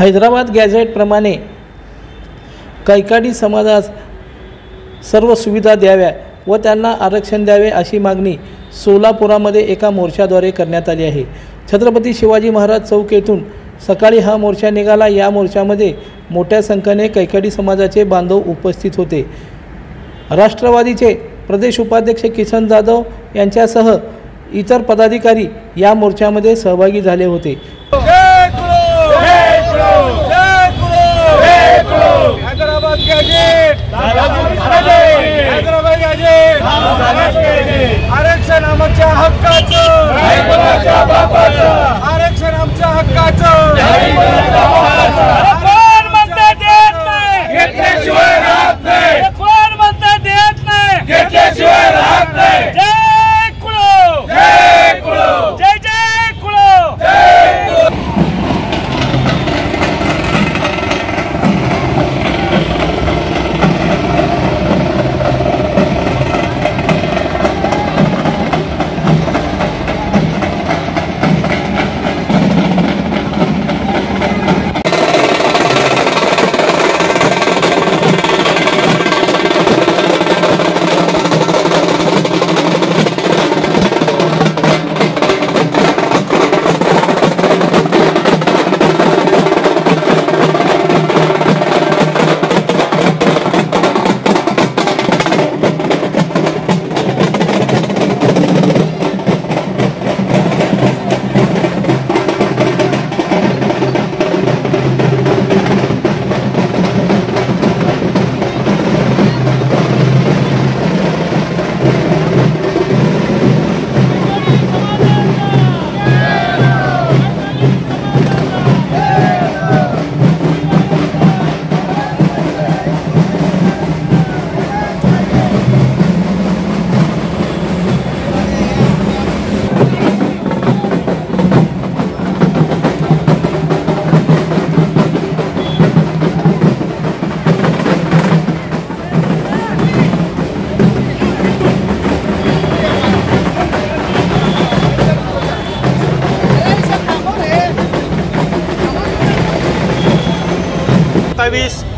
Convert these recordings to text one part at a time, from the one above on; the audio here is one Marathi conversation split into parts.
हैदराबाद गॅझेटप्रमाणे कैकाडी समाजास सर्व सुविधा द्याव्या व त्यांना आरक्षण द्यावे अशी मागणी सोलापुरामध्ये एका मोर्चाद्वारे करण्यात आली आहे। छत्रपती शिवाजी महाराज चौक येथून सकाळी हा मोर्चा निघाला। या मोर्चामध्ये मोठ्या संख्येने कैकाडी समाजाचे बांधव उपस्थित होते। राष्ट्रवादीचे प्रदेश उपाध्यक्ष किसन जाधव यांच्यासह इतर पदाधिकारी या मोर्चामध्ये सहभागी झाले होते। हैदराबाद गॅझेट, हैदराबाद गॅझेट, आरक्षण आमच्या हक्काचं, आरक्षण आमच्या हक्काचं, कोण म्हणते देत नाही, घेतल्याशिवाय राहत नाही, कोण म्हणते देत नाही, घेतल्याशिवाय राहत नाही। जय कुळो, जय कुळो, जय जय कुळो, जय कुळो।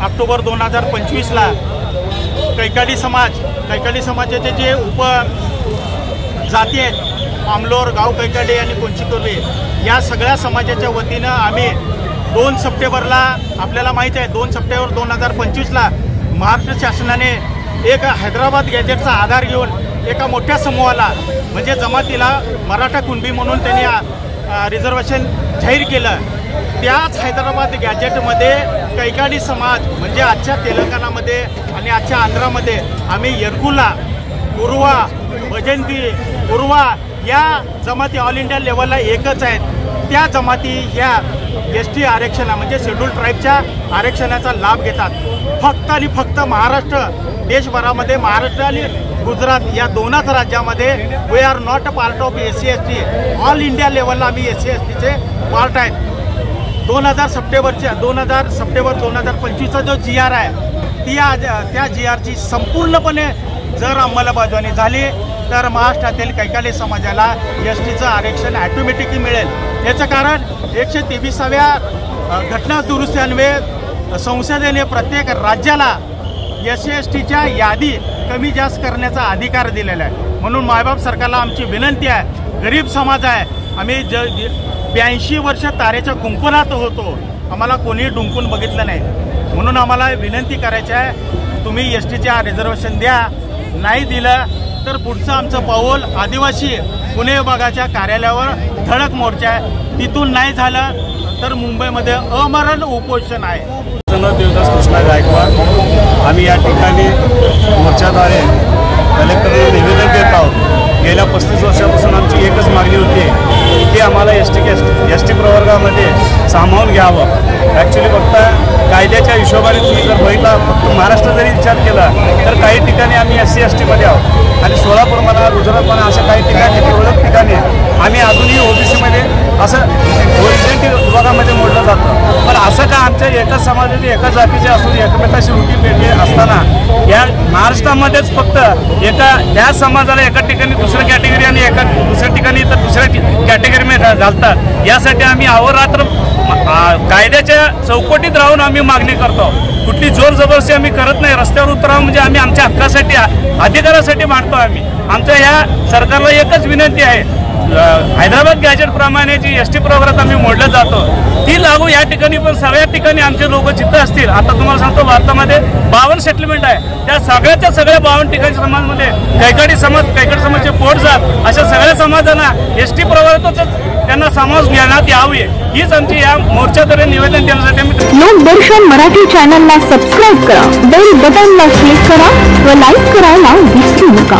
ऑक्टोबर 2025ला कैकाडी समाजाचे जे उप जाती आहेत, आमलोर, गाव कैकाडी आणि कोंचिकोर्वे, या सगळ्या समाजाच्या वतीनं आम्ही 2 सप्टेंबरला, आपल्याला माहीत आहे 2 सप्टेंबर 2025ला महाराष्ट्र शासनाने एक हैदराबाद गॅझेटचा आधार घेऊन एका मोठ्या समूहाला म्हणजे जमातीला मराठा कुणबी म्हणून त्यांनी रिझर्वेशन जाहीर केलं। त्याच हैदराबाद गॅझेटमध्ये कैकाडी समाज म्हणजे आजच्या तेलंगणामध्ये आणि आजच्या आंध्रामध्ये आम्ही येरकुला, कुरुवा, भजंती, कुरुवा या जमाती ऑल इंडिया लेवलला एकच आहेत। त्या जमाती ह्या ST आरक्षणा म्हणजे शेड्यूल ट्राईबच्या आरक्षणाचा लाभ घेतात। फक्त आणि फक्त महाराष्ट्र, देशभरामध्ये महाराष्ट्र आणि गुजरात या 2च राज्यामध्ये we are not a part of SC ST। All India लेवलला आम्ही SC STचे पार्ट आहेत। 2000 सप्टेंबर 2025चा जो GR आहे त्या GRची संपूर्णपणे जर अंमलबजावणी झाली तर महाराष्ट्रातील कैकाडी समाजाला STचं आरक्षण ऑटोमॅटिकली मिळेल। याचं कारण 123व्या घटना दुरुस्ती अन्वये संसदेने प्रत्येक राज्याला SC STच्या यादी कमी जास्त करण्याचा अधिकार दिलेला आहे। म्हणून मायबाप सरकारला आमची विनंती आहे, गरीब समाज आहे, आम्ही 82 वर्ष तारेच्या कुंपणात होतो, आम्हाला कोणी डुंकून बघितलं नाही। म्हणून आम्हाला विनंती करायची आहे, तुम्ही STचे रिझर्वेशन द्या। नाही दिलं तर पुढचं आमचं पाऊल आदिवासी पुणे विभागाच्या कार्यालयावर धडक मोर्चा आहे। तिथून नाही झालं तर मुंबईमध्ये अमरण उपोषण आहे। देवदास कृष्णा गायकवाड, आम्ही या ठिकाणी मोर्चाद्वारे कलेक्टरला निवेदन देत आहोत। गेल्या 35 वर्षापासून आमची एकच मागणी होती की आम्हाला ST प्रवर्गामध्ये सामावून घ्यावं। ॲक्च्युली फक्त कायद्याच्या हिशोबाने तुम्ही जर बघितला, फक्त महाराष्ट्र जरी विचार केला तर काही ठिकाणी आम्ही SC STमध्ये आहोत आणि सोलापूर म्हणा, गुजरात म्हणा, अशा काही ठिकाणी, ठिकाणी आम्ही अजूनही OBCमध्ये असं जाती विभागामध्ये मोडलं जातं. पण असं का आमच्या एकाच समाजाचे एकाच जातीचे असून एकमेकाशी उठी पेटी असताना या महाराष्ट्रामध्येच फक्त त्या समाजाला एका ठिकाणी दुसऱ्या कॅटेगरी आणि एका दुसऱ्या ठिकाणी तर दुसऱ्या कॅटेगरीमध्ये घालतात. यासाठी आम्ही अहोरात्र कायद्याच्या चौकटीत राहून आम्ही मागणी करतो. कुठली जोर जबरदस्ती आम्ही करत नाही. रस्त्यावर उतरावं म्हणजे आम्ही आमच्या हक्कासाठी अधिकारासाठी मांडतो. आमच्या या सरकारला एकच विनंती आहे, हैदराबाद गॅजेट प्रमाणे जी एसटी प्रवर्गात आम्ही मोडलं जातो ती लागू या ठिकाणी पण सगळ्या ठिकाणी आमचे लोक जिथं असतील. आता तुम्हाला सांगतो भारतामध्ये 52 सेटलमेंट आहे. त्या सगळ्याच्या सगळ्या 52 ठिकाणी समाजमध्ये कैकाडी समाजचे पोटजात अशा सगळ्या समाजांना एसटी प्रवर्गातच त्यांना समाज घेण्यात यावी हीच आमची या मोर्चाद्वारे निवेदन देण्यासाठी आम्ही लोकदर्शन मराठी चॅनलला सबस्क्राईब करा, बेल बटनला क्लिक करा व लाईक करायला विसरू नका.